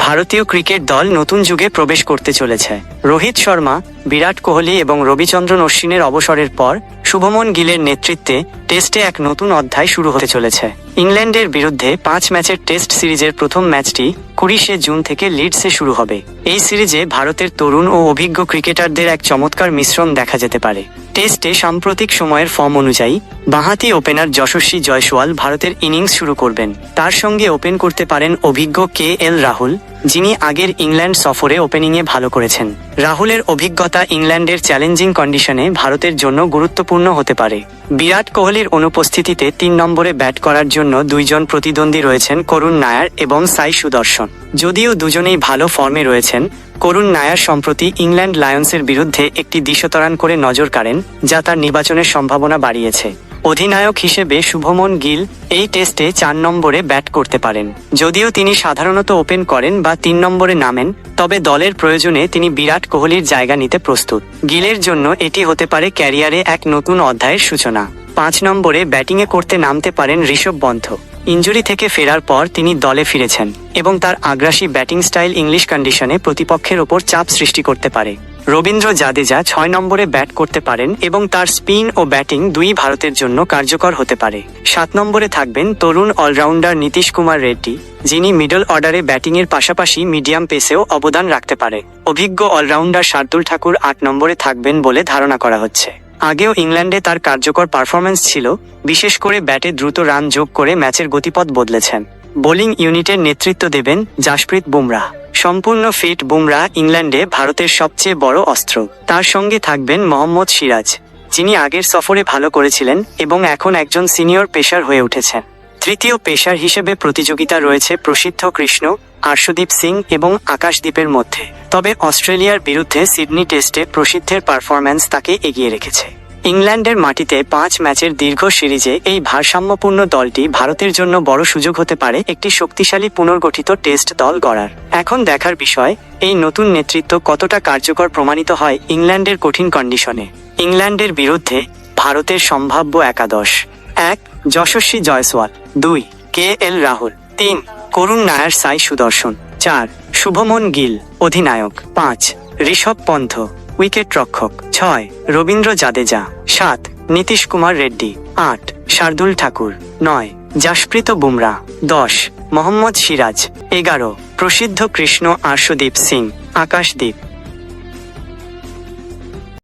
ভারতীয় ক্রিকেট দল নতুন যুগে প্রবেশ করতে চলেছে। রোহিত শর্মা, বিরাট কোহলি এবং রবিচন্দ্রন অশ্বিনের অবসরের পর শুভমন গিলের নেতৃত্বে টেস্টে এক নতুন অধ্যায় শুরু হতে চলেছে। ইংল্যান্ডের বিরুদ্ধে 5 ম্যাচের টেস্ট সিরিজের প্রথম ম্যাচটি 20শে জুন থেকে লিডসে শুরু হবে। এই সিরিজে ভারতের তরুণ ও অভিজ্ঞ ক্রিকেটারদের এক চমৎকার মিশ্রণ দেখা যেতে পারে। টেস্টে সাম্প্রতিক সময়ের ফর্ম অনুযায়ী বাঁহাতি ওপেনার যশস্বী জয়সওয়াল ভারতের ইনিংস শুরু করবেন। তার সঙ্গে ওপেন করতে পারেন অভিজ্ঞ KL রাহুল, যিনি আগের ইংল্যান্ড সফরে ওপেনিংয়ে ভালো করেছেন। রাহুলের অভিজ্ঞতা ইংল্যান্ডের চ্যালেঞ্জিং কন্ডিশনে ভারতের জন্য গুরুত্বপূর্ণ হতে পারে। বিরাট কোহলির অনুপস্থিতিতে 3 নম্বরে ব্যাট করার জন্য 2 জন প্রতিদ্বন্দ্বী রয়েছেন, করুণ নায়ার এবং সাই সুদর্শন। যদিও দুজনেই ভালো ফর্মে রয়েছেন, করুণ নায়ার সম্প্রতি ইংল্যান্ড লায়ন্সের বিরুদ্ধে একটি দ্বিশতরান করে নজর কাড়েন, যা তার নির্বাচনের সম্ভাবনা বাড়িয়েছে। অধিনায়ক হিসেবে শুভমন গিল এই টেস্টে 4 নম্বরে ব্যাট করতে পারেন। যদিও তিনি সাধারণত ওপেন করেন বা 3 নম্বরে নামেন, তবে দলের প্রয়োজনে তিনি বিরাট কোহলির জায়গা নিতে প্রস্তুত। গিলের জন্য এটি হতে পারে ক্যারিয়ারে এক নতুন অধ্যায়ের সূচনা। 5 নম্বরে ব্যাটিংয়ে করতে নামতে পারেন ঋষভ পন্থ। ইনজুরি থেকে ফেরার পর তিনি দলে ফিরেছেন এবং তার আগ্রাসী ব্যাটিং স্টাইল ইংলিশ কন্ডিশনে প্রতিপক্ষের ওপর চাপ সৃষ্টি করতে পারে। রবীন্দ্র জাদেজা 6 নম্বরে ব্যাট করতে পারেন এবং তার স্পিন ও ব্যাটিং দুই ভারতের জন্য কার্যকর হতে পারে। 7 নম্বরে থাকবেন তরুণ অলরাউন্ডার নীতিশ কুমার রেড্ডি, যিনি মিডল অর্ডারে ব্যাটিংয়ের পাশাপাশি মিডিয়াম পেসেও অবদান রাখতে পারে। অভিজ্ঞ অলরাউন্ডার শার্দুল ঠাকুর 8 নম্বরে থাকবেন বলে ধারণা করা হচ্ছে। আগেও ইংল্যান্ডে তার কার্যকর পারফরম্যান্স ছিল, বিশেষ করে ব্যাটে দ্রুত রান যোগ করে ম্যাচের গতিপথ বদলেছেন। বোলিং ইউনিটের নেতৃত্ব দেবেন জাসপ্রীত বুমরাহ। সম্পূর্ণ ফিট বুমরাহ ইংল্যান্ডে ভারতের সবচেয়ে বড় অস্ত্র। তার সঙ্গে থাকবেন মোহাম্মদ সিরাজ, যিনি আগের সফরে ভালো করেছিলেন এবং এখন একজন সিনিয়র পেসার হয়ে উঠেছেন। তৃতীয় পেসার হিসেবে প্রতিযোগিতা রয়েছে প্রসিদ্ধ কৃষ্ণ, আর্শদীপ সিং এবং আকাশদীপের মধ্যে। তবে অস্ট্রেলিয়ার বিরুদ্ধে সিডনি টেস্টে প্রসিদ্ধের পারফরম্যান্স তাকে এগিয়ে রেখেছে। ইংল্যান্ডের মাটিতে 5 ম্যাচের দীর্ঘ সিরিজে এই ভারসাম্যপূর্ণ দলটি ভারতের জন্য বড় সুযোগ হতে পারে একটি শক্তিশালী পুনর্গঠিত টেস্ট দল গড়ার। এখন দেখার বিষয়, এই নতুন নেতৃত্ব কতটা কার্যকর প্রমাণিত হয় ইংল্যান্ডের কঠিন কন্ডিশনে। ইংল্যান্ডের বিরুদ্ধে ভারতের সম্ভাব্য একাদশ: 1. যশস্বী জয়সওয়াল, 2. KL রাহুল, 3. করুণ নায়ার সাই সুদর্শন, 4. শুভমন গিল অধিনায়ক, 5. ঋষভ পন্থ উইকেট রক্ষক, 6. রবীন্দ্র জাদেজা, 7. নীতিশ কুমার রেড্ডি, 8. শার্দুল ঠাকুর, 9. জাসপ্রীত বুমরাহ, 10. মোহাম্মদ সিরাজ, 11. প্রসিদ্ধ কৃষ্ণ আর্শদীপ সিং, আকাশদীপ।